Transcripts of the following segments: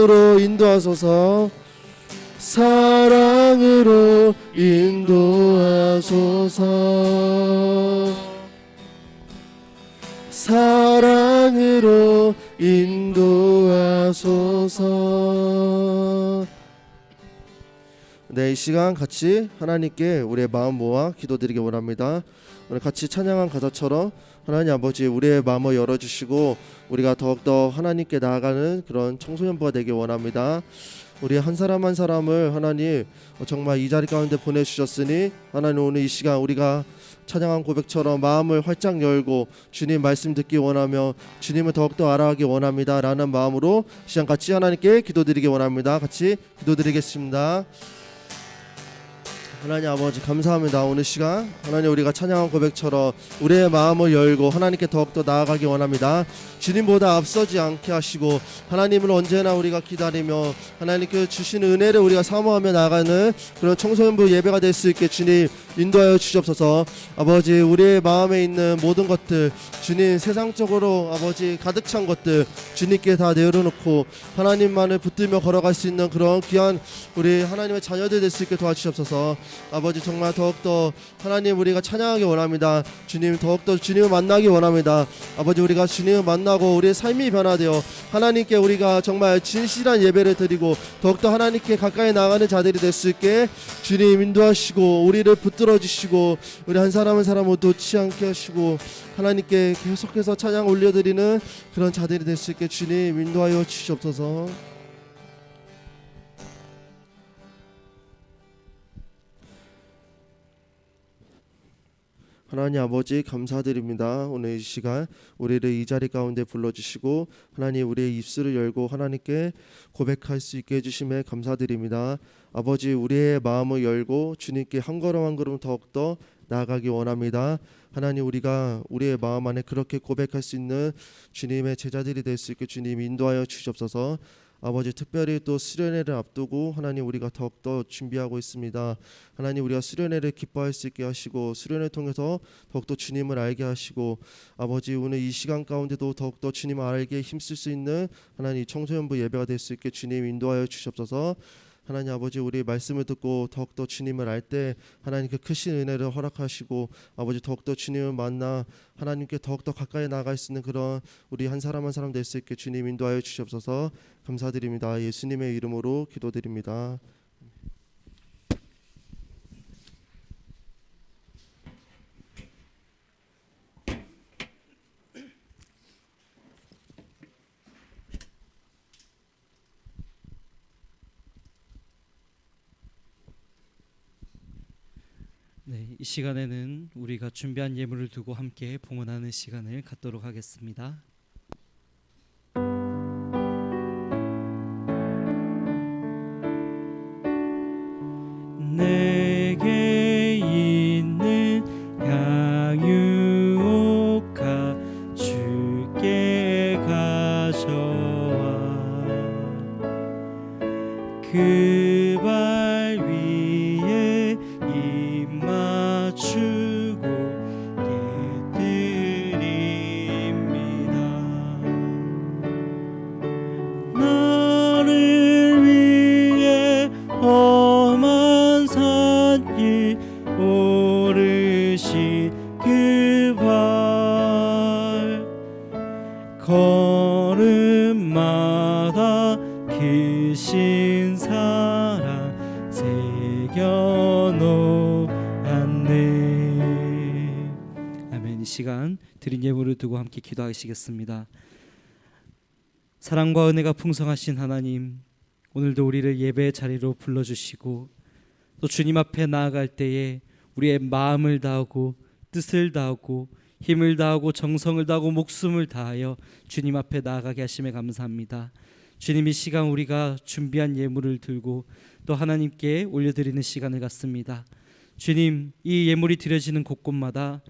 사랑으로 인도하소서. 사랑으로 인도하소서. 사랑으로 인도하소서. 네, 이 시간 같이 하나님께 우리의 마음 모아 기도드리기 원합니다. 오늘 같이 찬양한 가사처럼 하나님 아버지 우리의 마음을 열어주시고 우리가 더욱더 하나님께 나아가는 그런 청소년부가 되기 원합니다. 우리 한 사람 한 사람을 하나님 정말 이 자리 가운데 보내주셨으니 하나님 오늘 이 시간 우리가 찬양한 고백처럼 마음을 활짝 열고 주님 말씀 듣기 원하며 주님을 더욱더 알아가기 원합니다 라는 마음으로 시간 같이 하나님께 기도드리기 원합니다. 같이 기도드리겠습니다. 하나님 아버지 감사합니다. 오늘 시간 하나님 우리가 찬양한 고백처럼 우리의 마음을 열고 하나님께 더욱더 나아가기 원합니다. 주님보다 앞서지 않게 하시고 하나님을 언제나 우리가 기다리며 하나님께 주시는 은혜를 우리가 사모하며 나아가는 그런 청소년부 예배가 될 수 있게 주님 인도하여 주시옵소서. 아버지 우리의 마음에 있는 모든 것들 주님 세상적으로 아버지 가득 찬 것들 주님께 다 내려놓고 하나님만을 붙들며 걸어갈 수 있는 그런 귀한 우리 하나님의 자녀들 될 수 있게 도와주시옵소서. 아버지 정말 더욱더 하나님 우리가 찬양하기 원합니다. 주님 더욱더 주님을 만나기 원합니다. 아버지 우리가 주님을 만나고 우리의 삶이 변화되어 하나님께 우리가 정말 진실한 예배를 드리고 더욱더 하나님께 가까이 나가는 자들이 될 수 있게 주님 인도하시고 우리를 붙들어 주시고 우리 한 사람 한 사람을 놓지 않게 하시고 하나님께 계속해서 찬양 올려드리는 그런 자들이 될 수 있게 주님 인도하여 주시옵소서. 하나님 아버지 감사드립니다. 오늘 이 시간 우리를 이 자리 가운데 불러주시고 하나님 우리의 입술을 열고 하나님께 고백할 수 있게 해주심에 감사드립니다. 아버지 우리의 마음을 열고 주님께 한 걸음 한 걸음 더욱더 나아가기 원합니다. 하나님 우리가 우리의 마음 안에 그렇게 고백할 수 있는 주님의 제자들이 될 수 있게 주님 인도하여 주시옵소서. 아버지 특별히 또 수련회를 앞두고 하나님 우리가 더욱더 준비하고 있습니다. 하나님 우리가 수련회를 기뻐할 수 있게 하시고 수련회를 통해서 더욱더 주님을 알게 하시고 아버지 오늘 이 시간 가운데도 더욱더 주님을 알게 힘쓸 수 있는 하나님 청소년부 예배가 될 수 있게 주님 인도하여 주시옵소서. 하나님 아버지 우리 말씀을 듣고 더욱더 주님을 알 때 하나님께 크신 은혜를 허락하시고 아버지 더욱더 주님을 만나 하나님께 더욱더 가까이 나아갈 수 있는 그런 우리 한 사람 한 사람 될 수 있게 주님 인도하여 주시옵소서. 감사드립니다. 예수님의 이름으로 기도드립니다. 네, 이 시간에는 우리가 준비한 예물을 두고 함께 봉헌하는 시간을 갖도록 하겠습니다. 내게 있는 향유옥화 주께 가져와 그 발 위에 입 맞추고 예드립니다. 나를 위해 험한 산길 오르신 그 발 걸음마다 크신 사랑 새겨놓았네. 아멘. 이 시간 드린 예물을 두고 함께 기도하시겠습니다. 사랑과 은혜가 풍성하신 하나님, 오늘도 우리를 예배의 자리로 불러주시고 또 주님 앞에 나아갈 때에 우리의 마음을 다하고 뜻을 다하고 힘을 다하고 정성을 다하고 목숨을 다하여 주님 앞에 나아가게 하심에 감사합니다. 주님 이 시간 우리가 준비한 예물을 들고 또 하나님께 올려드리는 시간을 갖습니다. 주님 이 예물이 드려지는 곳곳마다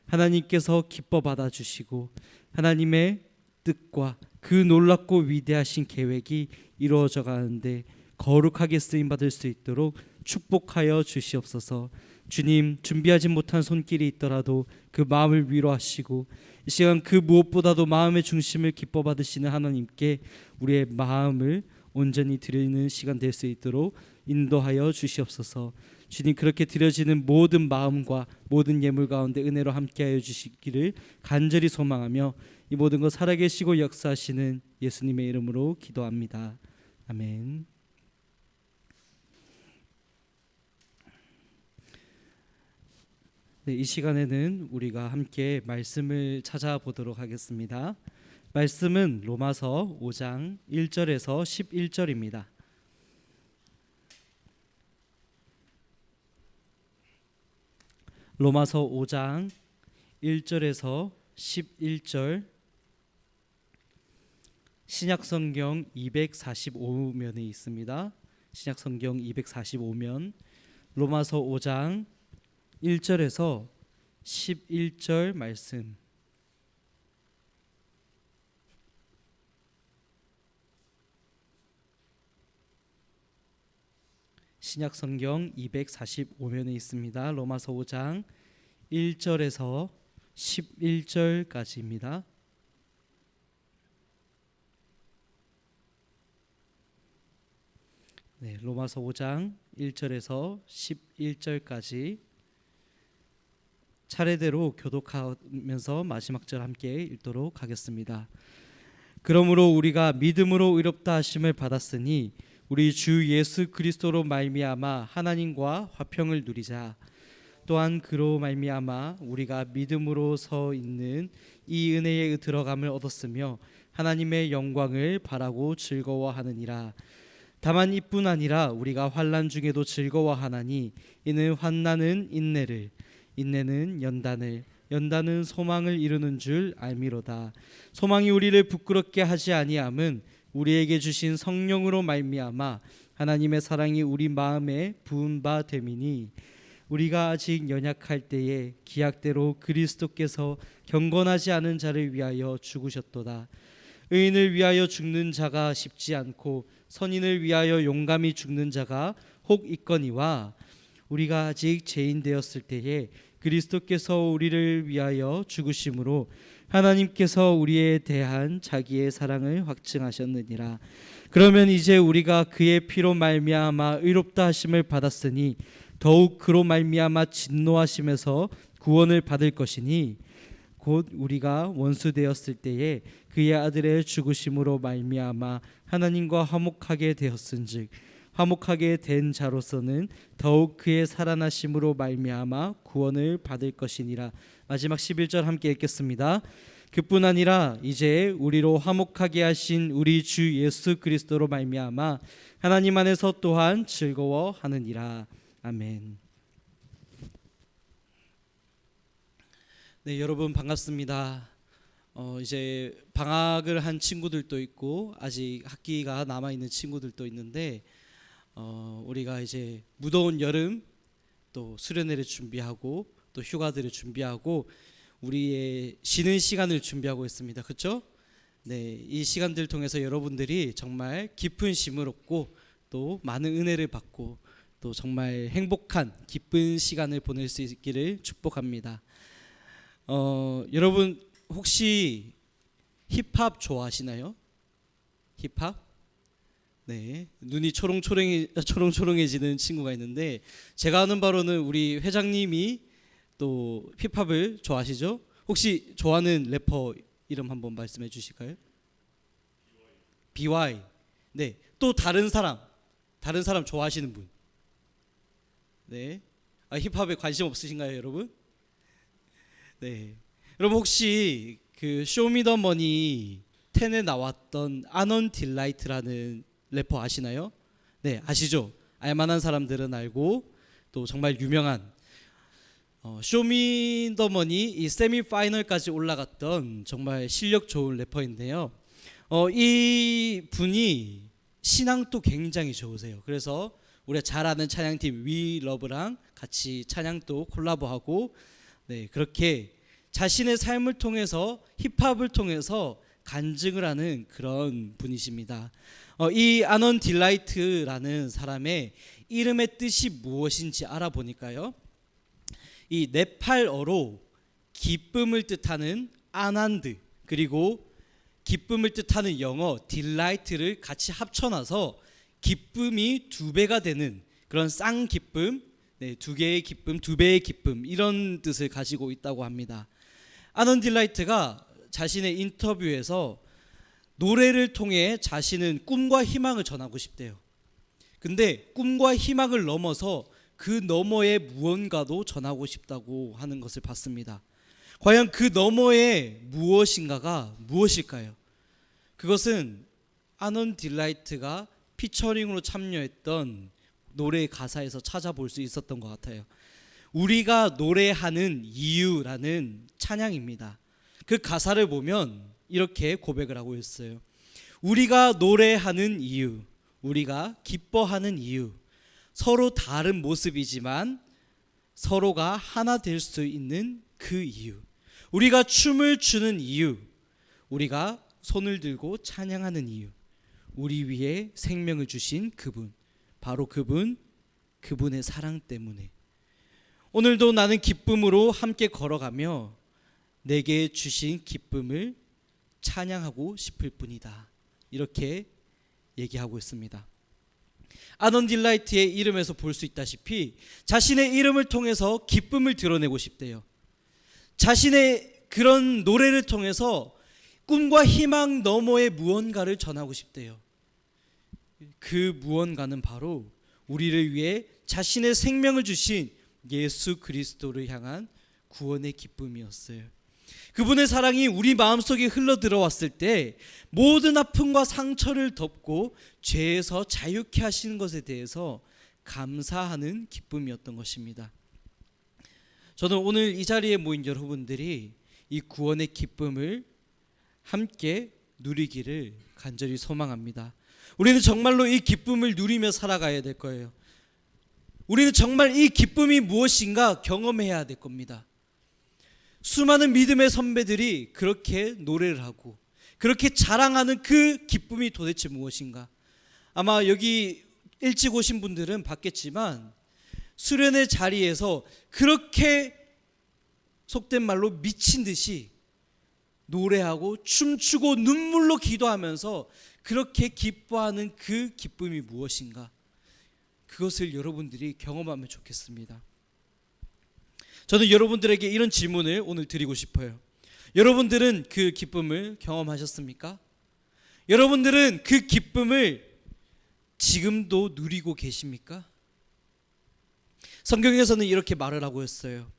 하나님께서 기뻐 받아주시고 하나님의 뜻과 그 놀랍고 위대하신 계획이 이루어져 가는데 거룩하게 쓰임받을 수 있도록 축복하여 주시옵소서. 주님 준비하지 못한 손길이 있더라도 그 마음을 위로하시고 이 시간 그 무엇보다도 마음의 중심을 기뻐 받으시는 하나님께 우리의 마음을 온전히 드리는 시간 될 수 있도록 인도하여 주시옵소서. 주님, 그렇게 드려지는 모든 마음과 모든 예물 가운데 은혜로 함께하여 주시기를 간절히 소망하며 이 모든 것 살아계시고 역사하시는 예수님의 이름으로 기도합니다. 아멘. 네, 이 시간에는 우리가 함께 말씀을 찾아보도록 하겠습니다. 말씀은 로마서 5장 1절에서 11절입니다. 로마서 5장 1절에서 11절, 신약성경 245면에 있습니다. 신약성경 245면, 로마서 5장 1절에서 11절 말씀. 신약성경 245면에 있습니다. 로마서 5장 1절에서 11절까지입니다. 네, 로마서 5장 1절에서 11절까지 차례대로 교독하면서 마지막 절 함께 읽도록 하겠습니다. 그러므로 우리가 믿음으로 의롭다 하심을 받았으니 우리 주 예수 그리스도로 말미암아 하나님과 화평을 누리자. 또한 그로 말미암아 우리가 믿음으로 서 있는 이 은혜에 들어감을 얻었으며 하나님의 영광을 바라고 즐거워하느니라. 다만 이뿐 아니라 우리가 환난 중에도 즐거워하나니 이는 환난은 인내를, 인내는 연단을, 연단은 소망을 이루는 줄 알미로다. 소망이 우리를 부끄럽게 하지 아니함은 우리에게 주신 성령으로 말미암아 하나님의 사랑이 우리 마음에 부은 바 됨이니 우리가 아직 연약할 때에 기약대로 그리스도께서 경건하지 않은 자를 위하여 죽으셨도다. 의인을 위하여 죽는 자가 쉽지 않고 선인을 위하여 용감히 죽는 자가 혹 있거니와 우리가 아직 죄인 되었을 때에 그리스도께서 우리를 위하여 죽으심으로 하나님께서 우리에 대한 자기의 사랑을 확증하셨느니라. 그러면 이제 우리가 그의 피로 말미암아 의롭다 하심을 받았으니 더욱 그로 말미암아 진노하심에서 구원을 받을 것이니 곧 우리가 원수 되었을 때에 그의 아들의 죽으심으로 말미암아 하나님과 화목하게 되었은즉 화목하게 된 자로서는 더욱 그의 살아나심으로 말미암아 구원을 받을 것이니라. 마지막 11절 함께 읽겠습니다. 그뿐 아니라 이제 우리로 화목하게 하신 우리 주 예수 그리스도로 말미암아 하나님 안에서 또한 즐거워하느니라. 아멘. 네, 여러분 반갑습니다. 이제 방학을 한 친구들도 있고 아직 학기가 남아 있는 친구들도 있는데 우리가 이제 무더운 여름 또 수련회를 준비하고 또 휴가들을 준비하고 우리의 쉬는 시간을 준비하고 있습니다. 그렇죠? 네, 이 시간들 통해서 여러분들이 정말 깊은 쉼을 얻고 또 많은 은혜를 받고 또 정말 행복한 기쁜 시간을 보낼 수 있기를 축복합니다. 여러분 혹시 힙합 좋아하시나요? 힙합? 네, 눈이 초롱초롱해지는 친구가 있는데 제가 아는 바로는 우리 회장님이 또 힙합을 좋아하시죠? 혹시 좋아하는 래퍼 이름 한번 말씀해 주실까요? BY. 네, 또 다른 사람 좋아하시는 분. 네, 힙합에 관심 없으신가요, 여러분? 네, 여러분 혹시 그 쇼미더머니 10에 나왔던 아넌 딜라이트라는 래퍼 아시나요? 네, 아시죠? 알만한 사람들은 알고 또 정말 유명한 쇼미더머니 이 세미파이널까지 올라갔던 정말 실력 좋은 래퍼인데요. 이 분이 신앙도 굉장히 좋으세요. 그래서 우리가 잘 아는 찬양팀 위러브랑 같이 찬양도 콜라보하고 네, 그렇게 자신의 삶을 통해서 힙합을 통해서 간증을 하는 그런 분이십니다. 이 아넌 딜라이트라는 사람의 이름의 뜻이 무엇인지 알아보니까요, 이 네팔어로 기쁨을 뜻하는 아난드 그리고 기쁨을 뜻하는 영어 delight를 같이 합쳐놔서 기쁨이 두 배가 되는 그런 쌍기쁨, 두 개의 기쁨, 두 배의 기쁨, 이런 뜻을 가지고 있다고 합니다. 아넌 딜라이트가 자신의 인터뷰에서 노래를 통해 자신은 꿈과 희망을 전하고 싶대요. 근데 꿈과 희망을 넘어서 그 너머의 무언가도 전하고 싶다고 하는 것을 봤습니다. 과연 그 너머의 무엇인가가 무엇일까요? 그것은 아넌 딜라이트가 피처링으로 참여했던 노래의 가사에서 찾아볼 수 있었던 것 같아요. 우리가 노래하는 이유라는 찬양입니다. 그 가사를 보면 이렇게 고백을 하고 있어요. 우리가 노래하는 이유, 우리가 기뻐하는 이유, 서로 다른 모습이지만 서로가 하나 될 수 있는 그 이유, 우리가 춤을 추는 이유, 우리가 손을 들고 찬양하는 이유, 우리 위에 생명을 주신 그분, 바로 그분의 사랑 때문에. 오늘도 나는 기쁨으로 함께 걸어가며 내게 주신 기쁨을 찬양하고 싶을 뿐이다, 이렇게 얘기하고 있습니다. 아넌 딜라이트의 이름에서 볼 수 있다시피 자신의 이름을 통해서 기쁨을 드러내고 싶대요. 자신의 그런 노래를 통해서 꿈과 희망 너머의 무언가를 전하고 싶대요. 그 무언가는 바로 우리를 위해 자신의 생명을 주신 예수 그리스도를 향한 구원의 기쁨이었어요. 그분의 사랑이 우리 마음속에 흘러들어왔을 때 모든 아픔과 상처를 덮고 죄에서 자유케 하시는 것에 대해서 감사하는 기쁨이었던 것입니다. 저는 오늘 이 자리에 모인 여러분들이 이 구원의 기쁨을 함께 누리기를 간절히 소망합니다. 우리는 정말로 이 기쁨을 누리며 살아가야 될 거예요. 우리는 정말 이 기쁨이 무엇인가 경험해야 될 겁니다. 수많은 믿음의 선배들이 그렇게 노래를 하고 그렇게 자랑하는 그 기쁨이 도대체 무엇인가? 아마 여기 일찍 오신 분들은 봤겠지만 수련의 자리에서 그렇게 속된 말로 미친 듯이 노래하고 춤추고 눈물로 기도하면서 그렇게 기뻐하는 그 기쁨이 무엇인가? 그것을 여러분들이 경험하면 좋겠습니다. 저는 여러분들에게 이런 질문을 오늘 드리고 싶어요. 여러분들은 그 기쁨을 경험하셨습니까? 여러분들은 그 기쁨을 지금도 누리고 계십니까? 성경에서는 이렇게 말을 하고 있어요.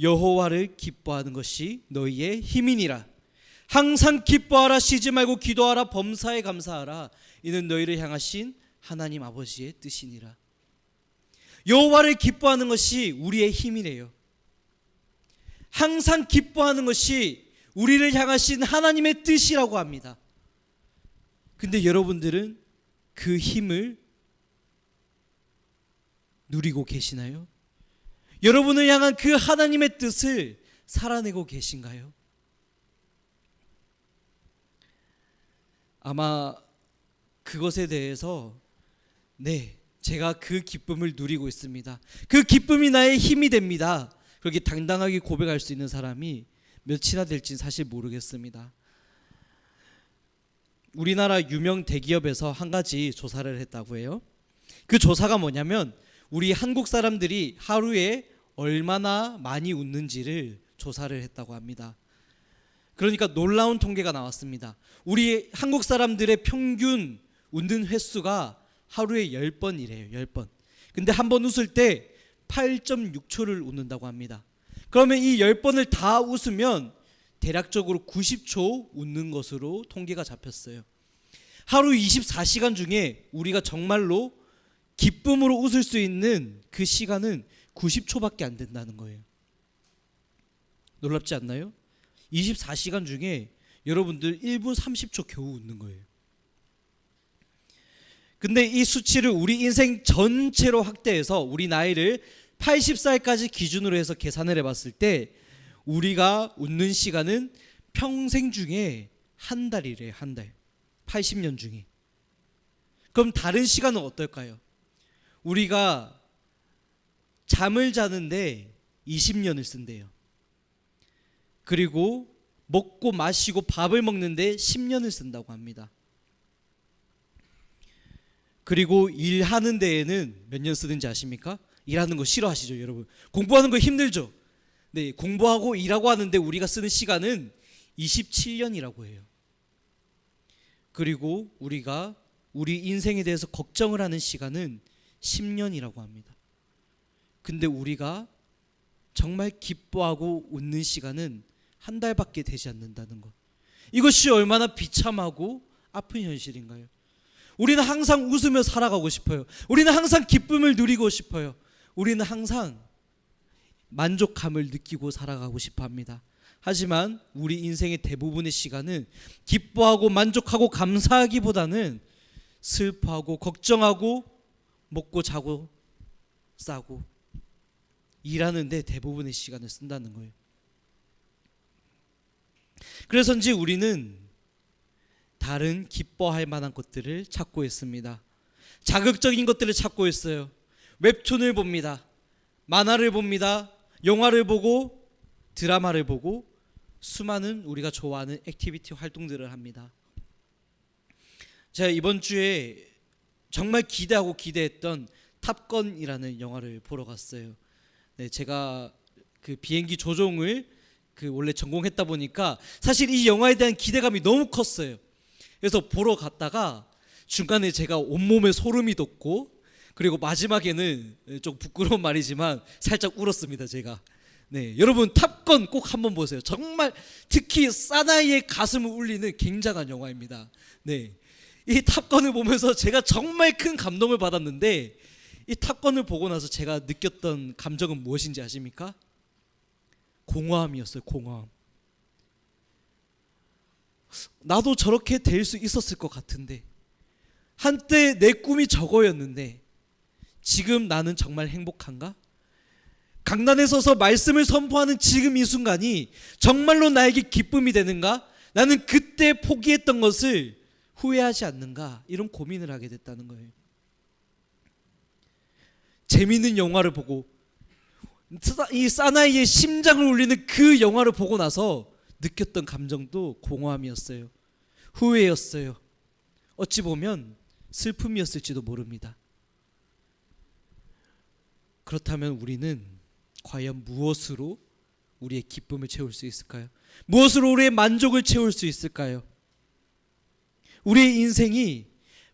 여호와를 기뻐하는 것이 너희의 힘이니라. 항상 기뻐하라, 쉬지 말고 기도하라, 범사에 감사하라. 이는 너희를 향하신 하나님 아버지의 뜻이니라. 여호와를 기뻐하는 것이 우리의 힘이래요. 항상 기뻐하는 것이 우리를 향하신 하나님의 뜻이라고 합니다. 근데 여러분들은 그 힘을 누리고 계시나요? 여러분을 향한 그 하나님의 뜻을 살아내고 계신가요? 아마 그것에 대해서 제가 그 기쁨을 누리고 있습니다. 그 기쁨이 나의 힘이 됩니다. 그렇게 당당하게 고백할 수 있는 사람이 몇이나 될지는 사실 모르겠습니다. 우리나라 유명 대기업에서 한 가지 조사를 했다고 해요. 그 조사가 뭐냐면 우리 한국 사람들이 하루에 얼마나 많이 웃는지를 조사를 했다고 합니다. 그러니까 놀라운 통계가 나왔습니다. 우리 한국 사람들의 평균 웃는 횟수가 하루에 10번이래요. 10번. 근데 한 번 웃을 때 8.6초를 웃는다고 합니다. 그러면 이 10번을 다 웃으면 대략적으로 90초 웃는 것으로 통계가 잡혔어요. 하루 24시간 중에 우리가 정말로 기쁨으로 웃을 수 있는 그 시간은 90초밖에 안 된다는 거예요. 놀랍지 않나요? 24시간 중에 여러분들 1분 30초 겨우 웃는 거예요. 근데 이 수치를 우리 인생 전체로 확대해서 우리 나이를 80살까지 기준으로 해서 계산을 해봤을 때 우리가 웃는 시간은 평생 중에 한 달이래요. 한 달. 80년 중에. 그럼 다른 시간은 어떨까요? 우리가 잠을 자는데 20년을 쓴대요. 그리고 먹고 마시고 밥을 먹는데 10년을 쓴다고 합니다. 그리고 일하는 데에는 몇 년 쓰는지 아십니까? 일하는 거 싫어하시죠, 여러분? 공부하는 거 힘들죠? 네, 공부하고 일하고 하는데 우리가 쓰는 시간은 27년이라고 해요. 그리고 우리가 우리 인생에 대해서 걱정을 하는 시간은 10년이라고 합니다. 근데 우리가 정말 기뻐하고 웃는 시간은 한 달밖에 되지 않는다는 것. 이것이 얼마나 비참하고 아픈 현실인가요? 우리는 항상 웃으며 살아가고 싶어요. 우리는 항상 기쁨을 누리고 싶어요. 우리는 항상 만족감을 느끼고 살아가고 싶어 합니다. 하지만 우리 인생의 대부분의 시간은 기뻐하고 만족하고 감사하기보다는 슬퍼하고 걱정하고 먹고 자고 싸고 일하는데 대부분의 시간을 쓴다는 거예요. 그래서인지 우리는 다른 기뻐할 만한 것들을 찾고 있습니다. 자극적인 것들을 찾고 있어요. 웹툰을 봅니다. 만화를 봅니다. 영화를 보고 드라마를 보고 수많은 우리가 좋아하는 액티비티 활동들을 합니다. 제가 이번 주에 정말 기대하고 기대했던 탑건이라는 영화를 보러 갔어요. 네, 제가 그 비행기 조종을 원래 전공했다 보니까 사실 이 영화에 대한 기대감이 너무 컸어요. 그래서 보러 갔다가 중간에 제가 온몸에 소름이 돋고 그리고 마지막에는 좀 부끄러운 말이지만 살짝 울었습니다, 제가. 네, 여러분 탑건 꼭 한번 보세요. 정말 특히 사나이의 가슴을 울리는 굉장한 영화입니다. 네, 이 탑건을 보면서 제가 정말 큰 감동을 받았는데 이 탑건을 보고 나서 제가 느꼈던 감정은 무엇인지 아십니까? 공허함이었어요. 공허함. 나도 저렇게 될 수 있었을 것 같은데, 한때 내 꿈이 저거였는데 지금 나는 정말 행복한가? 강단에 서서 말씀을 선포하는 지금 이 순간이 정말로 나에게 기쁨이 되는가? 나는 그때 포기했던 것을 후회하지 않는가? 이런 고민을 하게 됐다는 거예요. 재미있는 영화를 보고 이 사나이의 심장을 울리는 그 영화를 보고 나서 느꼈던 감정도 공허함이었어요. 후회였어요. 어찌 보면 슬픔이었을지도 모릅니다. 그렇다면 우리는 과연 무엇으로 우리의 기쁨을 채울 수 있을까요? 무엇으로 우리의 만족을 채울 수 있을까요? 우리의 인생이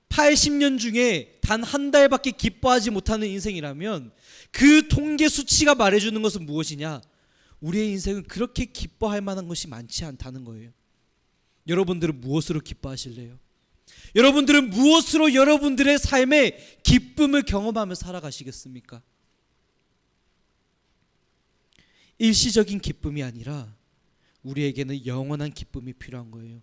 80년 중에 단 한 달밖에 기뻐하지 못하는 인생이라면 그 통계 수치가 말해주는 것은 무엇이냐? 우리의 인생은 그렇게 기뻐할 만한 것이 많지 않다는 거예요. 여러분들은 무엇으로 기뻐하실래요? 여러분들은 무엇으로 여러분들의 삶에 기쁨을 경험하며 살아가시겠습니까? 일시적인 기쁨이 아니라 우리에게는 영원한 기쁨이 필요한 거예요.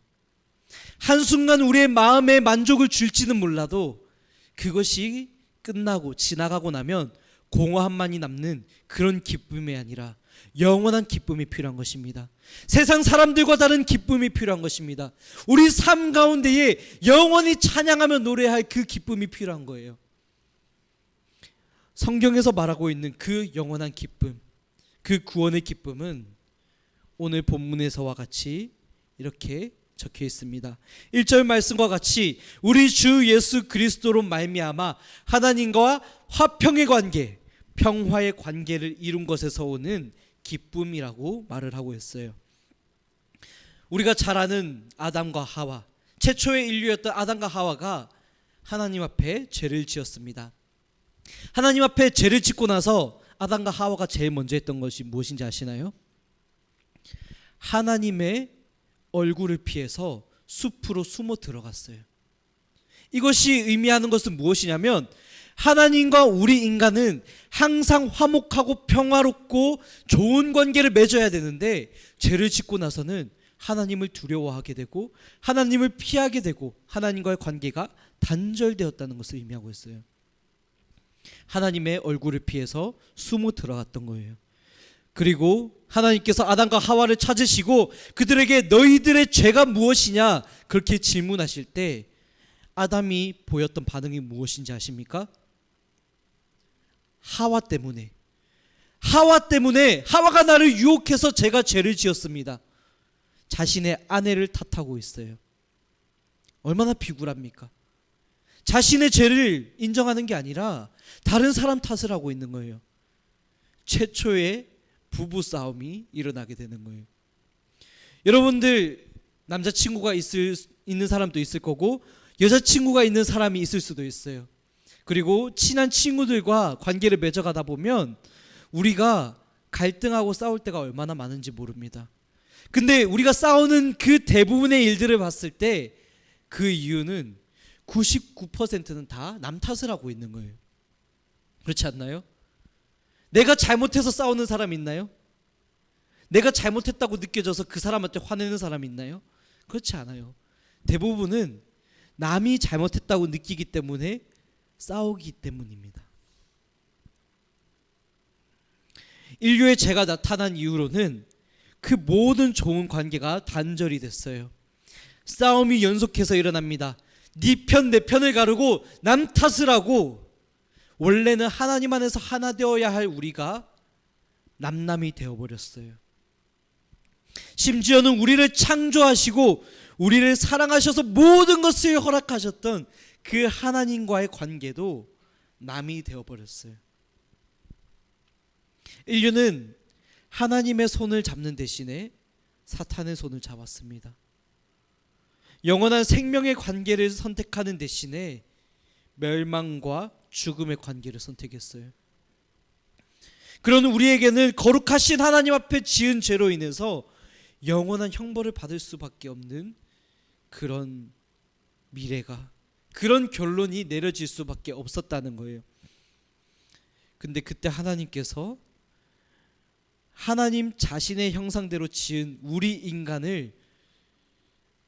한순간 우리의 마음에 만족을 줄지는 몰라도 그것이 끝나고 지나가고 나면 공허함만이 남는 그런 기쁨이 아니라 영원한 기쁨이 필요한 것입니다. 세상 사람들과 다른 기쁨이 필요한 것입니다. 우리 삶 가운데에 영원히 찬양하며 노래할 그 기쁨이 필요한 거예요. 성경에서 말하고 있는 그 영원한 기쁨, 그 구원의 기쁨은 오늘 본문에서와 같이 이렇게 적혀 있습니다. 1절 말씀과 같이 우리 주 예수 그리스도로 말미암아 하나님과 화평의 관계, 평화의 관계를 이룬 것에서 오는 기쁨이라고 말을 하고 있어요. 우리가 잘 아는 아담과 하와, 최초의 인류였던 아담과 하와가 하나님 앞에 죄를 지었습니다. 하나님 앞에 죄를 짓고 나서 아담과 하와가 제일 먼저 했던 것이 무엇인지 아시나요? 하나님의 얼굴을 피해서 숲으로 숨어 들어갔어요. 이것이 의미하는 것은 무엇이냐면 하나님과 우리 인간은 항상 화목하고 평화롭고 좋은 관계를 맺어야 되는데 죄를 짓고 나서는 하나님을 두려워하게 되고 하나님을 피하게 되고 하나님과의 관계가 단절되었다는 것을 의미하고 있어요. 하나님의 얼굴을 피해서 숨어 들어갔던 거예요. 그리고 하나님께서 아담과 하와를 찾으시고 그들에게 너희들의 죄가 무엇이냐 그렇게 질문하실 때 아담이 보였던 반응이 무엇인지 아십니까? 하와 때문에 하와가 나를 유혹해서 제가 죄를 지었습니다. 자신의 아내를 탓하고 있어요. 얼마나 비굴합니까? 자신의 죄를 인정하는 게 아니라 다른 사람 탓을 하고 있는 거예요. 최초의 부부 싸움이 일어나게 되는 거예요. 여러분들 남자친구가 있는 사람도 있을 거고 여자친구가 있는 사람이 있을 수도 있어요. 그리고 친한 친구들과 관계를 맺어가다 보면 우리가 갈등하고 싸울 때가 얼마나 많은지 모릅니다. 근데 우리가 싸우는 그 대부분의 일들을 봤을 때 그 이유는 99%는 다 남 탓을 하고 있는 거예요. 그렇지 않나요? 내가 잘못해서 싸우는 사람 있나요? 내가 잘못했다고 느껴져서 그 사람한테 화내는 사람 있나요? 그렇지 않아요. 대부분은 남이 잘못했다고 느끼기 때문에 싸우기 때문입니다. 인류의 죄가 나타난 이후로는 그 모든 좋은 관계가 단절이 됐어요. 싸움이 연속해서 일어납니다. 네 편 내 편을 가르고 남 탓을 하고, 원래는 하나님 안에서 하나 되어야 할 우리가 남남이 되어버렸어요. 심지어는 우리를 창조하시고 우리를 사랑하셔서 모든 것을 허락하셨던 그 하나님과의 관계도 남이 되어버렸어요. 인류는 하나님의 손을 잡는 대신에 사탄의 손을 잡았습니다. 영원한 생명의 관계를 선택하는 대신에 멸망과 죽음의 관계를 선택했어요. 그런 우리에게는 거룩하신 하나님 앞에 지은 죄로 인해서 영원한 형벌을 받을 수밖에 없는 그런 미래가, 그런 결론이 내려질 수밖에 없었다는 거예요. 근데 그때 하나님께서 하나님 자신의 형상대로 지은 우리 인간을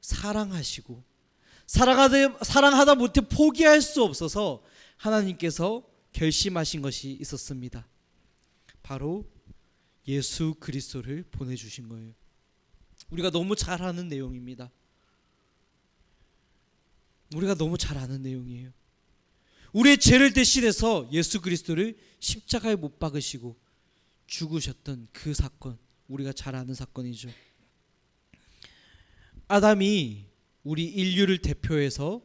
사랑하시고 사랑하다 못해 포기할 수 없어서 하나님께서 결심하신 것이 있었습니다. 바로 예수 그리스도를 보내주신 거예요. 우리가 너무 잘 아는 내용입니다. 우리가 너무 잘 아는 내용이에요. 우리의 죄를 대신해서 예수 그리스도를 십자가에 못 박으시고 죽으셨던 그 사건, 우리가 잘 아는 사건이죠. 아담이 우리 인류를 대표해서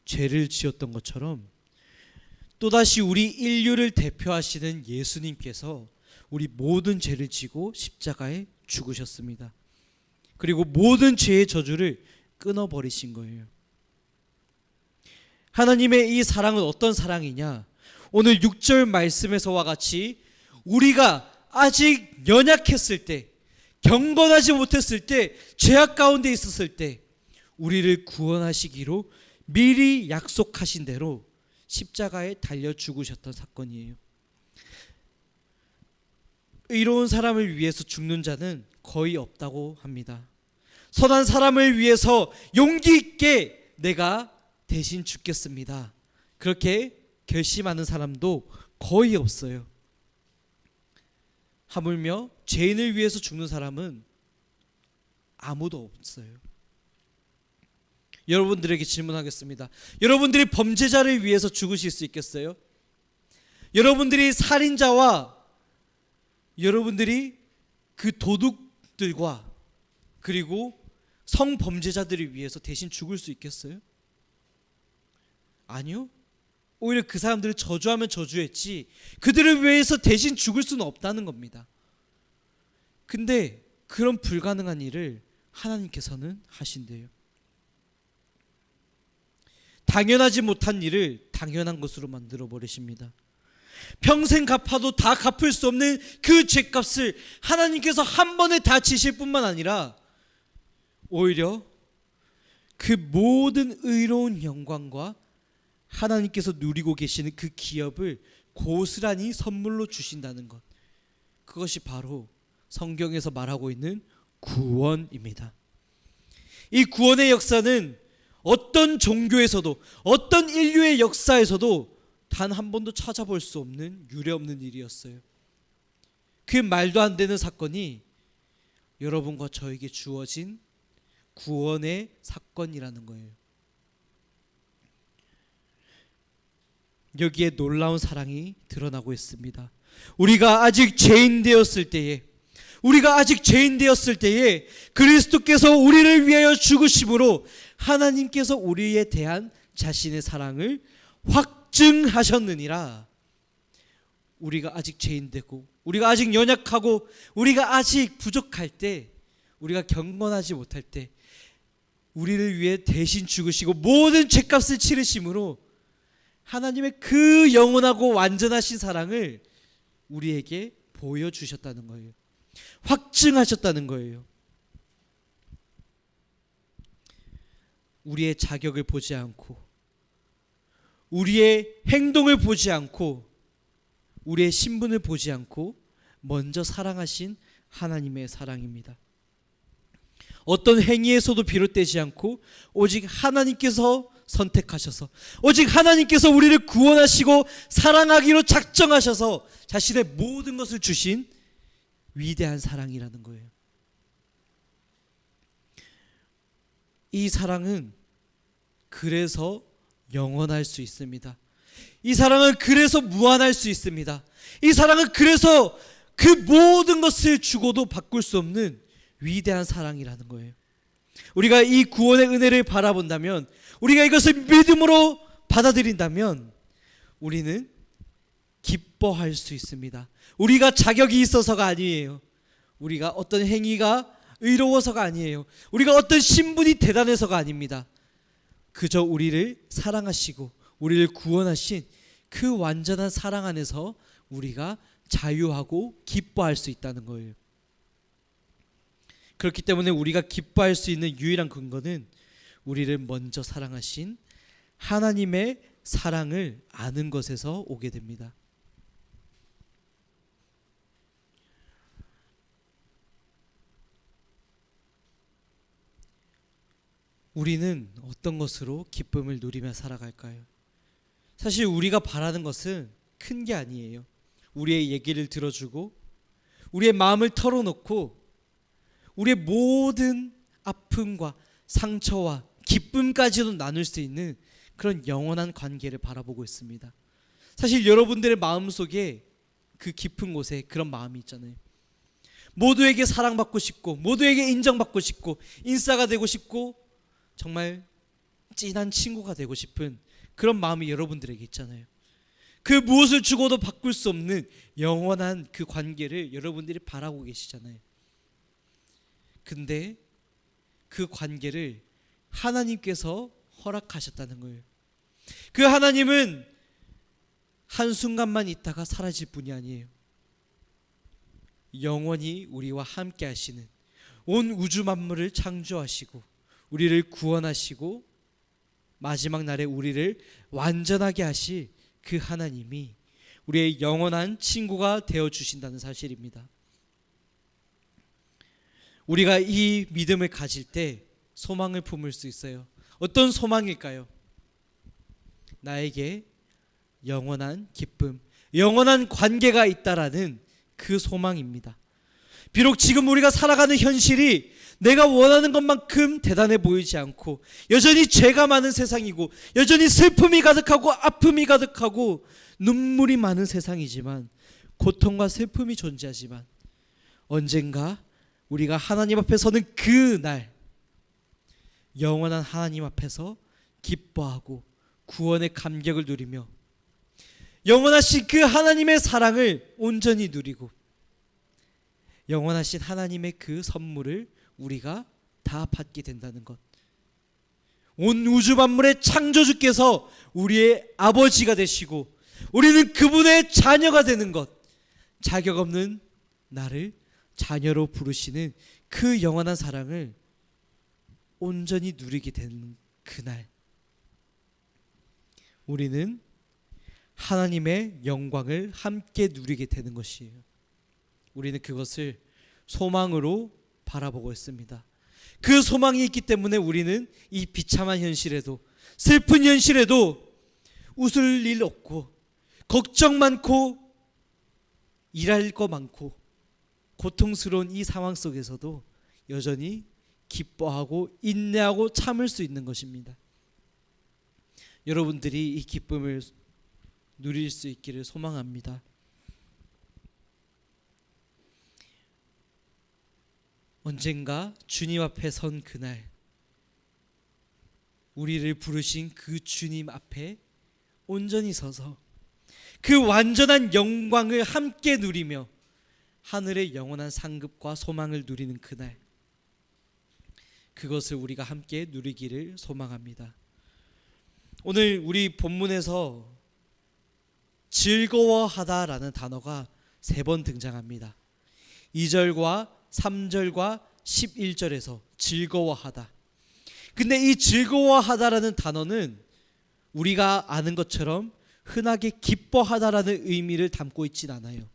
죄를 지었던 것처럼 또다시 우리 인류를 대표하시는 예수님께서 우리 모든 죄를 지고 십자가에 죽으셨습니다. 그리고 모든 죄의 저주를 끊어버리신 거예요. 하나님의 이 사랑은 어떤 사랑이냐? 오늘 6절 말씀에서와 같이 우리가 아직 연약했을 때, 경건하지 못했을 때, 죄악 가운데 있었을 때 우리를 구원하시기로 미리 약속하신 대로 십자가에 달려 죽으셨던 사건이에요. 의로운 사람을 위해서 죽는 자는 거의 없다고 합니다. 선한 사람을 위해서 용기 있게 내가 대신 죽겠습니다, 그렇게 결심하는 사람도 거의 없어요. 하물며 죄인을 위해서 죽는 사람은 아무도 없어요. 여러분들에게 질문하겠습니다. 여러분들이 범죄자를 위해서 죽으실 수 있겠어요? 여러분들이 살인자와 여러분들이 그 도둑들과 그리고 성범죄자들을 위해서 대신 죽을 수 있겠어요? 아니요. 오히려 그 사람들을 저주하면 저주했지 그들을 위해서 대신 죽을 수는 없다는 겁니다. 근데 그런 불가능한 일을 하나님께서는 하신대요. 당연하지 못한 일을 당연한 것으로 만들어 버리십니다. 평생 갚아도 다 갚을 수 없는 그 죄값을 하나님께서 한 번에 다 지실 뿐만 아니라 오히려 그 모든 의로운 영광과 하나님께서 누리고 계시는 그 기업을 고스란히 선물로 주신다는 것, 그것이 바로 성경에서 말하고 있는 구원입니다. 이 구원의 역사는 어떤 종교에서도 어떤 인류의 역사에서도 단 한 번도 찾아볼 수 없는 유례없는 일이었어요. 그 말도 안 되는 사건이 여러분과 저에게 주어진 구원의 사건이라는 거예요. 여기에 놀라운 사랑이 드러나고 있습니다. 우리가 아직 죄인 되었을 때에, 우리가 아직 죄인 되었을 때에 그리스도께서 우리를 위하여 죽으심으로 하나님께서 우리에 대한 자신의 사랑을 확증하셨느니라. 우리가 아직 죄인 되고 우리가 아직 연약하고 우리가 아직 부족할 때, 우리가 경건하지 못할 때 우리를 위해 대신 죽으시고 모든 죄값을 치르심으로 하나님의 그 영원하고 완전하신 사랑을 우리에게 보여주셨다는 거예요. 확증하셨다는 거예요. 우리의 자격을 보지 않고 우리의 행동을 보지 않고 우리의 신분을 보지 않고 먼저 사랑하신 하나님의 사랑입니다. 어떤 행위에서도 비롯되지 않고 오직 하나님께서 선택하셔서, 오직 하나님께서 우리를 구원하시고 사랑하기로 작정하셔서 자신의 모든 것을 주신 위대한 사랑이라는 거예요. 이 사랑은 그래서 영원할 수 있습니다. 이 사랑은 그래서 무한할 수 있습니다. 이 사랑은 그래서 그 모든 것을 주고도 바꿀 수 없는 위대한 사랑이라는 거예요. 우리가 이 구원의 은혜를 바라본다면, 우리가 이것을 믿음으로 받아들인다면 우리는 기뻐할 수 있습니다. 우리가 자격이 있어서가 아니에요. 우리가 어떤 행위가 의로워서가 아니에요. 우리가 어떤 신분이 대단해서가 아닙니다. 그저 우리를 사랑하시고 우리를 구원하신 그 완전한 사랑 안에서 우리가 자유하고 기뻐할 수 있다는 거예요. 그렇기 때문에 우리가 기뻐할 수 있는 유일한 근거는 우리를 먼저 사랑하신 하나님의 사랑을 아는 것에서 오게 됩니다. 우리는 어떤 것으로 기쁨을 누리며 살아갈까요? 사실 우리가 바라는 것은 큰 게 아니에요. 우리의 얘기를 들어주고 우리의 마음을 털어놓고 우리의 모든 아픔과 상처와 기쁨까지도 나눌 수 있는 그런 영원한 관계를 바라보고 있습니다. 사실 여러분들의 마음속에 그 깊은 곳에 그런 마음이 있잖아요. 모두에게 사랑받고 싶고 모두에게 인정받고 싶고 인싸가 되고 싶고 정말 찐한 친구가 되고 싶은 그런 마음이 여러분들에게 있잖아요. 그 무엇을 주고도 바꿀 수 없는 영원한 그 관계를 여러분들이 바라고 계시잖아요. 근데 그 관계를 하나님께서 허락하셨다는 거예요. 그 하나님은 한순간만 있다가 사라질 분이 아니에요. 영원히 우리와 함께 하시는, 온 우주 만물을 창조하시고 우리를 구원하시고 마지막 날에 우리를 완전하게 하실 그 하나님이 우리의 영원한 친구가 되어주신다는 사실입니다. 우리가 이 믿음을 가질 때 소망을 품을 수 있어요. 어떤 소망일까요? 나에게 영원한 기쁨, 영원한 관계가 있다라는 그 소망입니다. 비록 지금 우리가 살아가는 현실이 내가 원하는 것만큼 대단해 보이지 않고 여전히 죄가 많은 세상이고 여전히 슬픔이 가득하고 아픔이 가득하고 눈물이 많은 세상이지만, 고통과 슬픔이 존재하지만 언젠가 우리가 하나님 앞에 서는 그 날, 영원한 하나님 앞에서 기뻐하고 구원의 감격을 누리며 영원하신 그 하나님의 사랑을 온전히 누리고 영원하신 하나님의 그 선물을 우리가 다 받게 된다는 것. 온 우주 만물의 창조주께서 우리의 아버지가 되시고 우리는 그분의 자녀가 되는 것, 자격 없는 나를 자녀로 부르시는 그 영원한 사랑을 온전히 누리게 되는 그날, 우리는 하나님의 영광을 함께 누리게 되는 것이에요. 우리는 그것을 소망으로 바라보고 있습니다. 그 소망이 있기 때문에 우리는 이 비참한 현실에도, 슬픈 현실에도 웃을 일 없고 걱정 많고 일할 거 많고 고통스러운 이 상황 속에서도 여전히 기뻐하고 인내하고 참을 수 있는 것입니다. 여러분들이 이 기쁨을 누릴 수 있기를 소망합니다. 언젠가 주님 앞에 선 그날, 우리를 부르신 그 주님 앞에 온전히 서서 그 완전한 영광을 함께 누리며 하늘의 영원한 상급과 소망을 누리는 그날, 그것을 우리가 함께 누리기를 소망합니다. 오늘 우리 본문에서 즐거워하다라는 단어가 3번 등장합니다. 2절과 3절과 11절에서 즐거워하다. 근데 이 즐거워하다라는 단어는 우리가 아는 것처럼 흔하게 기뻐하다라는 의미를 담고 있진 않아요.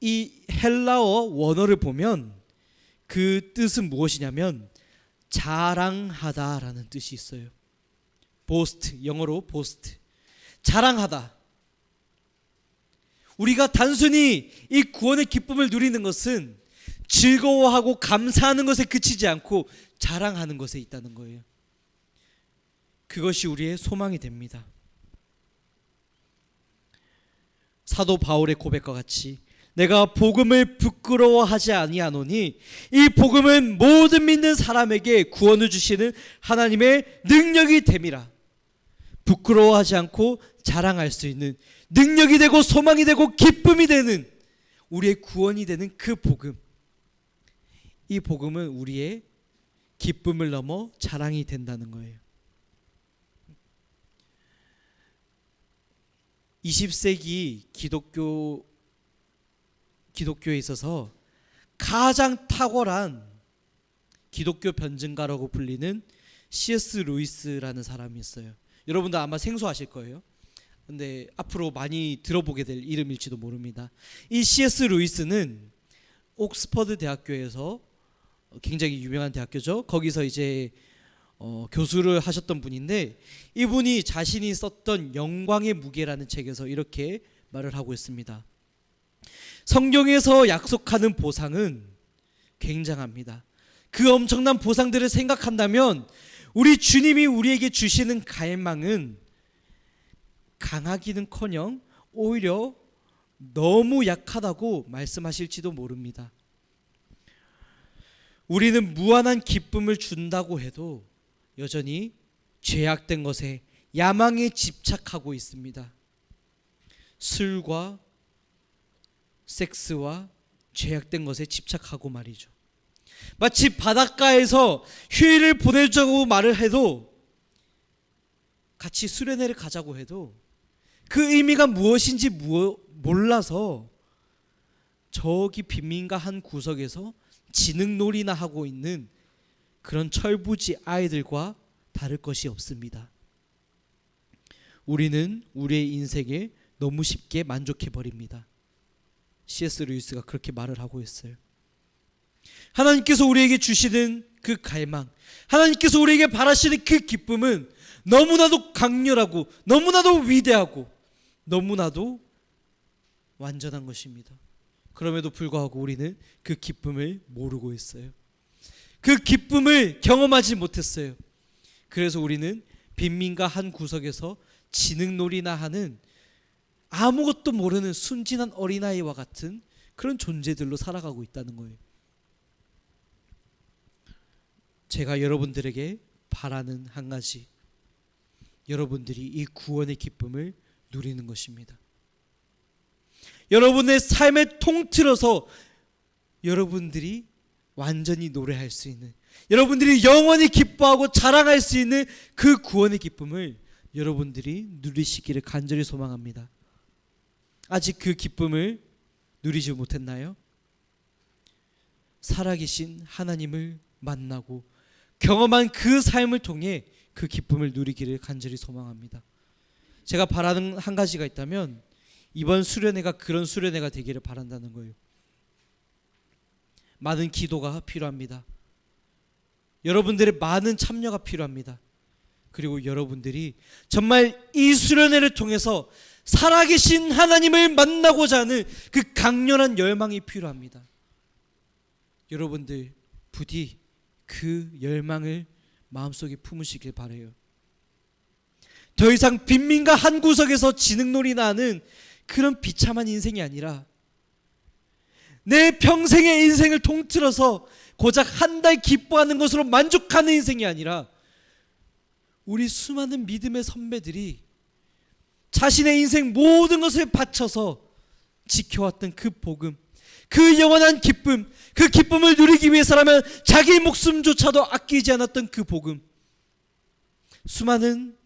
이 헬라어 원어를 보면 그 뜻은 무엇이냐면 자랑하다라는 뜻이 있어요. boast, 영어로 boast, 자랑하다. 우리가 단순히 이 구원의 기쁨을 누리는 것은 즐거워하고 감사하는 것에 그치지 않고 자랑하는 것에 있다는 거예요. 그것이 우리의 소망이 됩니다. 사도 바울의 고백과 같이 내가 복음을 부끄러워하지 아니하노니 이 복음은 모든 믿는 사람에게 구원을 주시는 하나님의 능력이 됨이라. 부끄러워하지 않고 자랑할 수 있는 능력이 되고 소망이 되고 기쁨이 되는 우리의 구원이 되는 그 복음, 이 복음은 우리의 기쁨을 넘어 자랑이 된다는 거예요. 20세기 기독교에 있어서 가장 탁월한 기독교 변증가라고 불리는 C.S. 루이스라는 사람이 있어요. 여러분도 아마 생소하실 거예요. 근데 앞으로 많이 들어보게 될 이름일지도 모릅니다. 이 C.S. 루이스는 옥스퍼드 대학교에서 굉장히 유명한 대학교죠. 거기서 이제 교수를 하셨던 분인데, 이분이 자신이 썼던 영광의 무게라는 책에서 이렇게 말을 하고 있습니다. 성경에서 약속하는 보상은 굉장합니다. 그 엄청난 보상들을 생각한다면 우리 주님이 우리에게 주시는 갈망은 강하기는커녕 오히려 너무 약하다고 말씀하실지도 모릅니다. 우리는 무한한 기쁨을 준다고 해도 여전히 죄악된 것에 야망에 집착하고 있습니다. 술과 섹스와 죄악된 것에 집착하고 말이죠. 마치 바닷가에서 휴일을 보내자고 말을 해도, 같이 수련회를 가자고 해도 그 의미가 무엇인지 몰라서 저기 빈민가 한 구석에서 지능놀이나 하고 있는 그런 철부지 아이들과 다를 것이 없습니다. 우리는 우리의 인생에 너무 쉽게 만족해버립니다. C.S. 루이스가 그렇게 말을 하고 있어요. 하나님께서 우리에게 주시는 그 갈망, 하나님께서 우리에게 바라시는 그 기쁨은 너무나도 강렬하고 너무나도 위대하고 너무나도 완전한 것입니다. 그럼에도 불구하고 우리는 그 기쁨을 모르고 있어요. 그 기쁨을 경험하지 못했어요. 그래서 우리는 빈민가 한 구석에서 지능놀이나 하는 아무것도 모르는 순진한 어린아이와 같은 그런 존재들로 살아가고 있다는 거예요. 제가 여러분들에게 바라는 한 가지, 여러분들이 이 구원의 기쁨을 누리는 것입니다. 여러분의 삶을 통틀어서 여러분들이 완전히 노래할 수 있는, 여러분들이 영원히 기뻐하고 자랑할 수 있는 그 구원의 기쁨을 여러분들이 누리시기를 간절히 소망합니다. 아직 그 기쁨을 누리지 못했나요? 살아계신 하나님을 만나고 경험한 그 삶을 통해 그 기쁨을 누리기를 간절히 소망합니다. 제가 바라는 한 가지가 있다면 이번 수련회가 그런 수련회가 되기를 바란다는 거예요. 많은 기도가 필요합니다. 여러분들의 많은 참여가 필요합니다. 그리고 여러분들이 정말 이 수련회를 통해서 살아계신 하나님을 만나고자 하는 그 강렬한 열망이 필요합니다. 여러분들 부디 그 열망을 마음속에 품으시길 바라요. 더 이상 빈민가 한 구석에서 지능놀이나 하는 그런 비참한 인생이 아니라 내 평생의 인생을 통틀어서 고작 한 달 기뻐하는 것으로 만족하는 인생이 아니라 우리 수많은 믿음의 선배들이 자신의 인생 모든 것을 바쳐서 지켜왔던 그 복음, 그 영원한 기쁨, 그 기쁨을 누리기 위해서라면 자기 목숨조차도 아끼지 않았던 그 복음, 수많은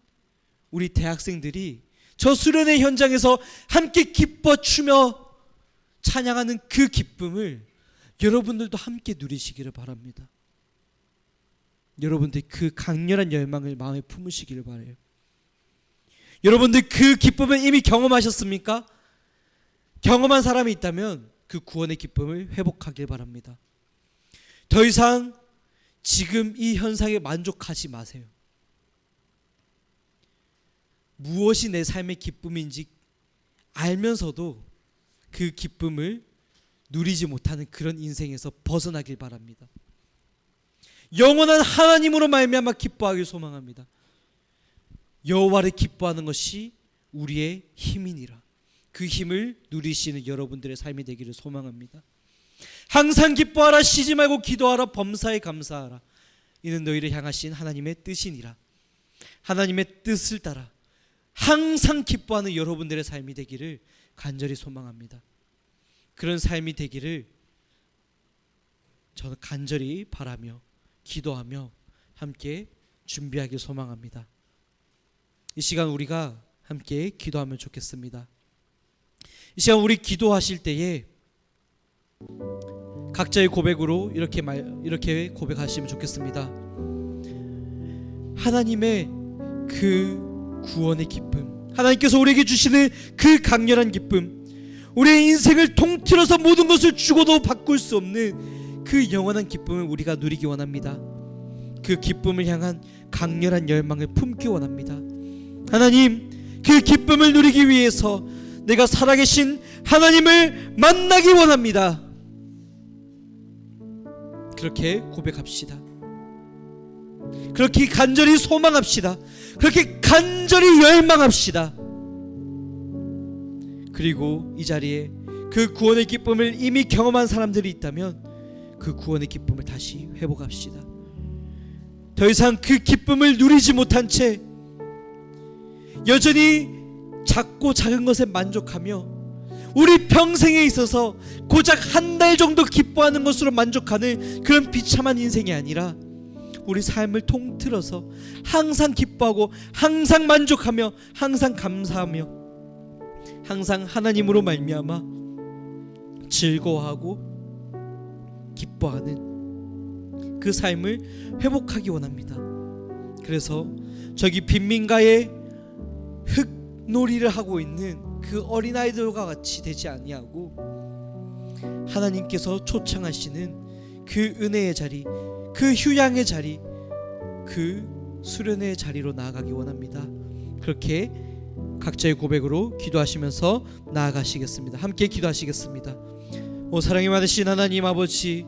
우리 대학생들이 저 수련회 현장에서 함께 기뻐 추며 찬양하는 그 기쁨을 여러분들도 함께 누리시기를 바랍니다. 여러분들 그 강렬한 열망을 마음에 품으시기를 바라요. 여러분들 그 기쁨을 이미 경험하셨습니까? 경험한 사람이 있다면 그 구원의 기쁨을 회복하길 바랍니다. 더 이상 지금 이 현상에 만족하지 마세요. 무엇이 내 삶의 기쁨인지 알면서도 그 기쁨을 누리지 못하는 그런 인생에서 벗어나길 바랍니다. 영원한 하나님으로 말미암아 기뻐하길 소망합니다. 여호와를 기뻐하는 것이 우리의 힘이니라. 그 힘을 누리시는 여러분들의 삶이 되기를 소망합니다. 항상 기뻐하라, 쉬지 말고 기도하라, 범사에 감사하라. 이는 너희를 향하신 하나님의 뜻이니라. 하나님의 뜻을 따라 항상 기뻐하는 여러분들의 삶이 되기를 간절히 소망합니다. 그런 삶이 되기를 저는 간절히 바라며 기도하며 함께 준비하길 소망합니다. 이 시간 우리가 함께 기도하면 좋겠습니다. 이 시간 우리 기도하실 때에 각자의 고백으로 이렇게 고백하시면 좋겠습니다. 하나님의 그 구원의 기쁨, 하나님께서 우리에게 주시는 그 강렬한 기쁨, 우리의 인생을 통틀어서 모든 것을 주고도 바꿀 수 없는 그 영원한 기쁨을 우리가 누리기 원합니다. 그 기쁨을 향한 강렬한 열망을 품기 원합니다. 하나님, 그 기쁨을 누리기 위해서 내가 살아계신 하나님을 만나기 원합니다. 그렇게 고백합시다. 그렇게 간절히 소망합시다. 그렇게 간절히 열망합시다. 그리고 이 자리에 그 구원의 기쁨을 이미 경험한 사람들이 있다면 그 구원의 기쁨을 다시 회복합시다. 더 이상 그 기쁨을 누리지 못한 채 여전히 작고 작은 것에 만족하며 우리 평생에 있어서 고작 한 달 정도 기뻐하는 것으로 만족하는 그런 비참한 인생이 아니라 우리 삶을 통틀어서 항상 기뻐하고 항상 만족하며 항상 감사하며 항상 하나님으로 말미암아 즐거워하고 기뻐하는 그 삶을 회복하기 원합니다. 그래서 저기 빈민가에 흙놀이를 하고 있는 그 어린아이들과 같이 되지 아니하고 하나님께서 초청하시는 그 은혜의 자리, 그 휴양의 자리, 그 수련의 자리로 나아가기 원합니다. 그렇게 각자의 고백으로 기도하시면서 나아가시겠습니다. 함께 기도하시겠습니다. 오 사랑이 많으신 하나님 아버지,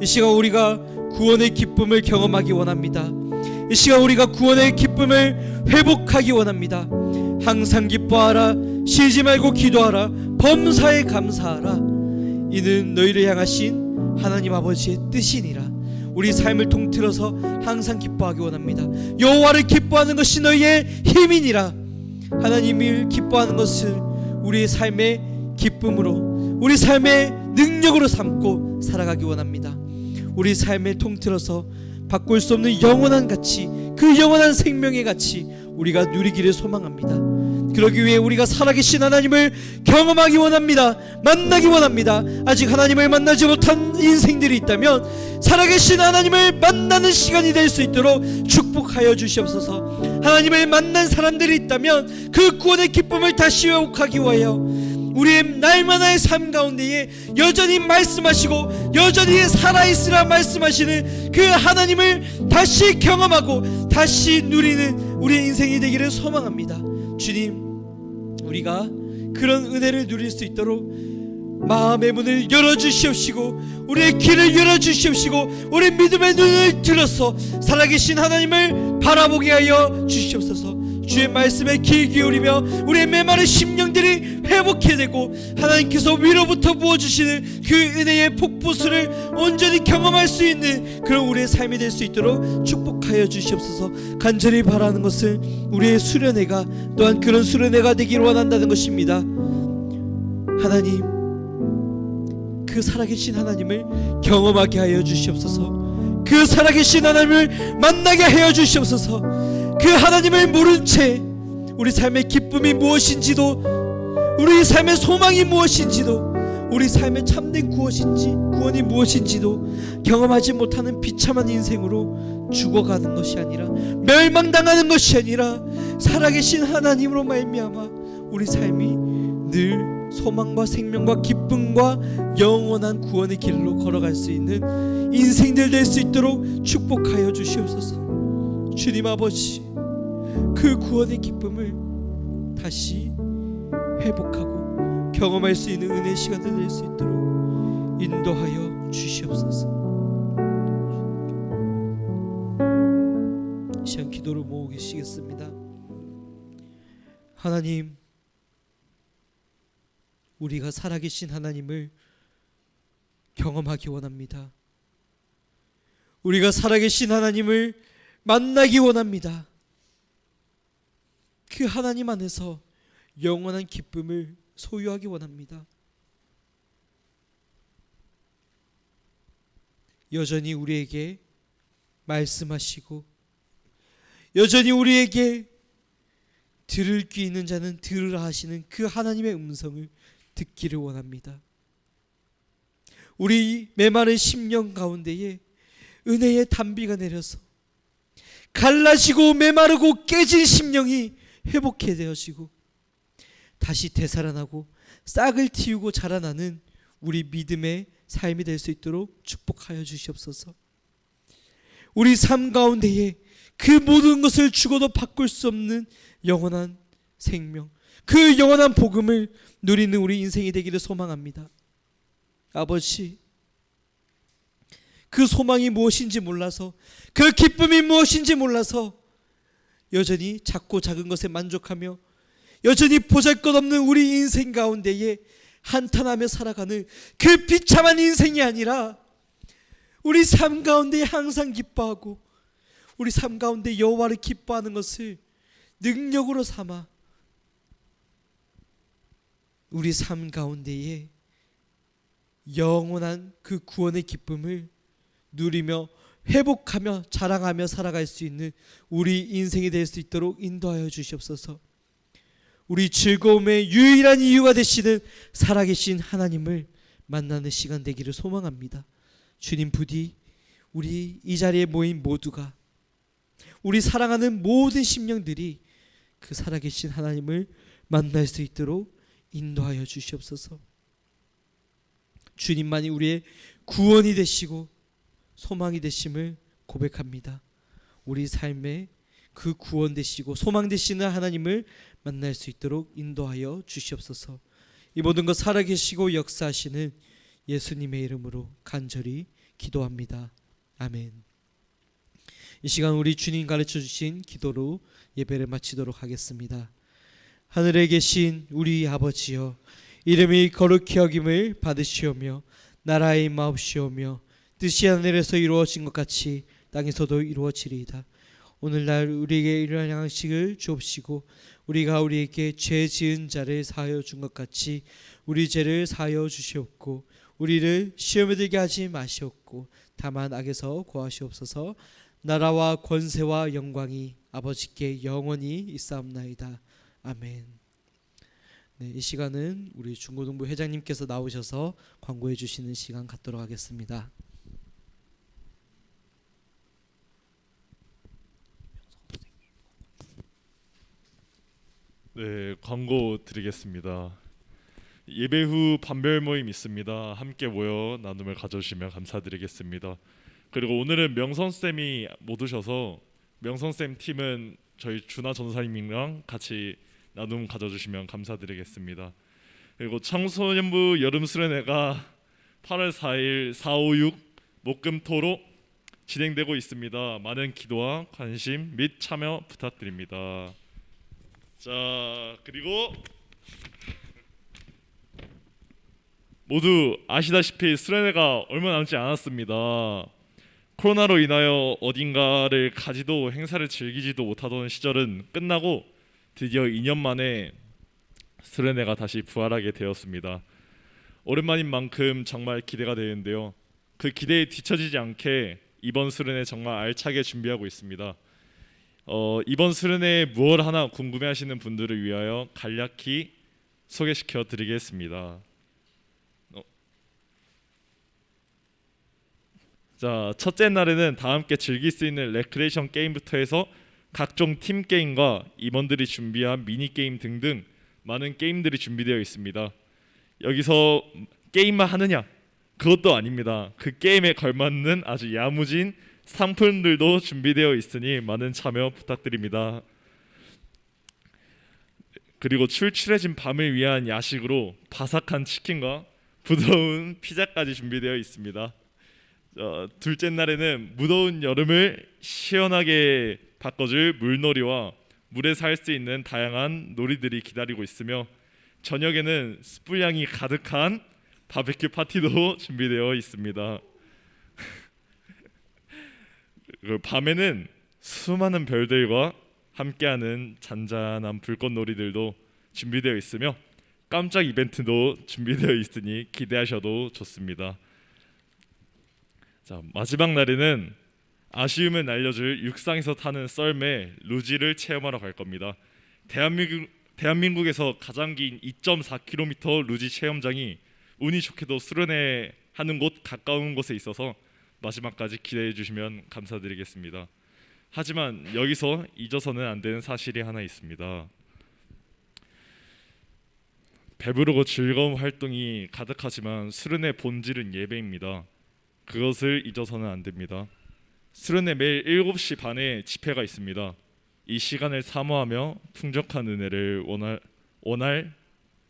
이 시간 우리가 구원의 기쁨을 경험하기 원합니다. 이 시간 우리가 구원의 기쁨을 회복하기 원합니다. 항상 기뻐하라, 쉬지 말고 기도하라, 범사에 감사하라. 이는 너희를 향하신 하나님 아버지의 뜻이니라. 우리 삶을 통틀어서 항상 기뻐하기 원합니다. 여호와를 기뻐하는 것이 너희의 힘이니라. 하나님을 기뻐하는 것을 우리의 삶의 기쁨으로, 우리 삶의 능력으로 삼고 살아가기 원합니다. 우리 삶을 통틀어서 바꿀 수 없는 영원한 가치, 그 영원한 생명의 가치 우리가 누리기를 소망합니다. 그러기 위해 우리가 살아계신 하나님을 경험하기 원합니다. 만나기 원합니다. 아직 하나님을 만나지 못한 인생들이 있다면 살아계신 하나님을 만나는 시간이 될 수 있도록 축복하여 주시옵소서. 하나님을 만난 사람들이 있다면 그 구원의 기쁨을 다시 회복하기 위하여 우리의 날마다의 삶 가운데에 여전히 말씀하시고 여전히 살아있으라 말씀하시는 그 하나님을 다시 경험하고 다시 누리는 우리의 인생이 되기를 소망합니다. 주님, 우리가 그런 은혜를 누릴 수 있도록 마음의 문을 열어주시옵시고 우리의 귀를 열어주시옵시고 우리 믿음의 눈을 들어서 살아계신 하나님을 바라보게 하여 주시옵소서. 주의 말씀에 귀 기울이며 우리의 메마른 심령들이 회복해야 되고 하나님께서 위로부터 부어주시는 그 은혜의 폭포수를 온전히 경험할 수 있는 그런 우리의 삶이 될 수 있도록 축복하여 주시옵소서. 간절히 바라는 것은 우리의 수련회가 또한 그런 수련회가 되기를 원한다는 것입니다. 하나님, 그 살아계신 하나님을 경험하게 하여 주시옵소서. 그 살아계신 하나님을 만나게 하여 주시옵소서. 그 하나님을 모른 채 우리 삶의 기쁨이 무엇인지도, 우리 삶의 소망이 무엇인지도, 우리 삶의 참된 구원이 무엇인지도 경험하지 못하는 비참한 인생으로 죽어가는 것이 아니라, 멸망당하는 것이 아니라 살아계신 하나님으로 말미암아 우리 삶이 늘 소망과 생명과 기쁨과 영원한 구원의 길로 걸어갈 수 있는 인생들 될 수 있도록 축복하여 주시옵소서. 주님 아버지, 그 구원의 기쁨을 다시 회복하고 경험할 수 있는 은혜의 시간들 될 수 있도록 인도하여 주시옵소서. 이 시간 기도를 모으고 계시겠습니다. 하나님, 우리가 살아계신 하나님을 경험하기 원합니다. 우리가 살아계신 하나님을 만나기 원합니다. 그 하나님 안에서 영원한 기쁨을 소유하기 원합니다. 여전히 우리에게 말씀하시고 여전히 우리에게 들을 귀 있는 자는 들으라 하시는 그 하나님의 음성을 듣기를 원합니다. 우리 메마른 심령 가운데에 은혜의 단비가 내려서 갈라지고 메마르고 깨진 심령이 회복해 되어지고 다시 되살아나고 싹을 틔우고 자라나는 우리 믿음의 삶이 될 수 있도록 축복하여 주시옵소서. 우리 삶 가운데에 그 모든 것을 주고도 바꿀 수 없는 영원한 생명, 그 영원한 복음을 누리는 우리 인생이 되기를 소망합니다. 아버지, 그 소망이 무엇인지 몰라서, 그 기쁨이 무엇인지 몰라서 여전히 작고 작은 것에 만족하며 여전히 보잘것없는 우리 인생 가운데에 한탄하며 살아가는 그 비참한 인생이 아니라 우리 삶 가운데 항상 기뻐하고 우리 삶 가운데 여호와를 기뻐하는 것을 능력으로 삼아 우리 삶 가운데에 영원한 그 구원의 기쁨을 누리며 회복하며 자랑하며 살아갈 수 있는 우리 인생이 될 수 있도록 인도하여 주시옵소서. 우리 즐거움의 유일한 이유가 되시는 살아계신 하나님을 만나는 시간 되기를 소망합니다. 주님, 부디 우리 이 자리에 모인 모두가, 우리 사랑하는 모든 심령들이 그 살아계신 하나님을 만날 수 있도록 인도하여 주시옵소서. 주님만이 우리의 구원이 되시고 소망이 되심을 고백합니다. 우리 삶에 그 구원 되시고 소망 되시는 하나님을 만날 수 있도록 인도하여 주시옵소서. 이 모든 것 살아계시고 역사하시는 예수님의 이름으로 간절히 기도합니다. 아멘. 이 시간 우리 주님 가르쳐 주신 기도로 예배를 마치도록 하겠습니다. 하늘에 계신 우리 아버지여, 이름이 거룩히 여김을 받으시오며 나라의 임하옵시오며 뜻이 하늘에서 이루어진 것 같이 땅에서도 이루어지리이다. 오늘날 우리에게 일용할 양식을 주옵시고 우리가 우리에게 죄 지은 자를 사하여 준 것 같이 우리 죄를 사하여 주시옵고 우리를 시험에 들게 하지 마시옵고 다만 악에서 구하시옵소서. 나라와 권세와 영광이 아버지께 영원히 있사옵나이다. 아멘. 네, 이 시간은 우리 중고등부 회장님께서 나오셔서 광고해 주시는 시간 갖도록 하겠습니다. 네, 광고 드리겠습니다. 예배 후 반별 모임 있습니다. 함께 모여 나눔을 가져주시면 감사드리겠습니다. 그리고 오늘은 명선쌤이 못 오셔서 명선쌤 팀은 저희 준하 전사님이랑 같이 나눔 가져주시면 감사드리겠습니다. 그리고 청소년부 여름 수련회가 8월 4일 4, 5, 6 목금토로 진행되고 있습니다. 많은 기도와 관심 및 참여 부탁드립니다. 자, 그리고 모두 아시다시피 수련회가 얼마 남지 않았습니다. 코로나로 인하여 어딘가를 가지도 행사를 즐기지도 못하던 시절은 끝나고 드디어 2년 만에 수련회가 다시 부활하게 되었습니다. 오랜만인 만큼 정말 기대가 되는데요. 그 기대에 뒤처지지 않게 이번 수련회 정말 알차게 준비하고 있습니다. 이번 수련회에 무엇 하나 궁금해하시는 분들을 위하여 간략히 소개시켜 드리겠습니다. 자, 첫째 날에는 다 함께 즐길 수 있는 레크레이션 게임부터 해서 각종 팀 게임과 임원들이 준비한 미니 게임 등등 많은 게임들이 준비되어 있습니다. 여기서 게임만 하느냐? 그것도 아닙니다. 그 게임에 걸맞는 아주 야무진 상품들도 준비되어 있으니 많은 참여 부탁드립니다. 그리고 출출해진 밤을 위한 야식으로 바삭한 치킨과 부드러운 피자까지 준비되어 있습니다. 둘째 날에는 무더운 여름을 시원하게 바꿔줄 물놀이와 물에서 할 수 있는 다양한 놀이들이 기다리고 있으며 저녁에는 숯불향이 가득한 바베큐 파티도 준비되어 있습니다. 밤에는 수많은 별들과 함께하는 잔잔한 불꽃놀이들도 준비되어 있으며 깜짝 이벤트도 준비되어 있으니 기대하셔도 좋습니다. 자, 마지막 날에는 아쉬움을 날려줄 육상에서 타는 썰매 루지를 체험하러 갈 겁니다. 대한민국에서 가장 긴 2.4km 루지 체험장이 운이 좋게도 수련회 하는 곳 가까운 곳에 있어서 마지막까지 기대해 주시면 감사드리겠습니다. 하지만 여기서 잊어서는 안 되는 사실이 하나 있습니다. 배부르고 즐거운 활동이 가득하지만 수련회 본질은 예배입니다. 그것을 잊어서는 안 됩니다. 수련회 매일 7시 반에 집회가 있습니다. 이 시간을 사모하며 풍족한 은혜를 원할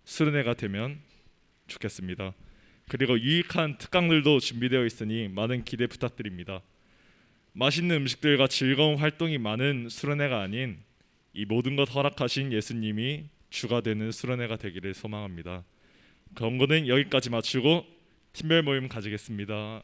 수련회가 되면 좋겠습니다. 그리고 유익한 특강들도 준비되어 있으니 많은 기대 부탁드립니다. 맛있는 음식들과 즐거운 활동이 많은 수련회가 아닌 이 모든 것 허락하신 예수님이 주가 되는 수련회가 되기를 소망합니다. 그런 거는 여기까지 마치고 팀별 모임 가지겠습니다.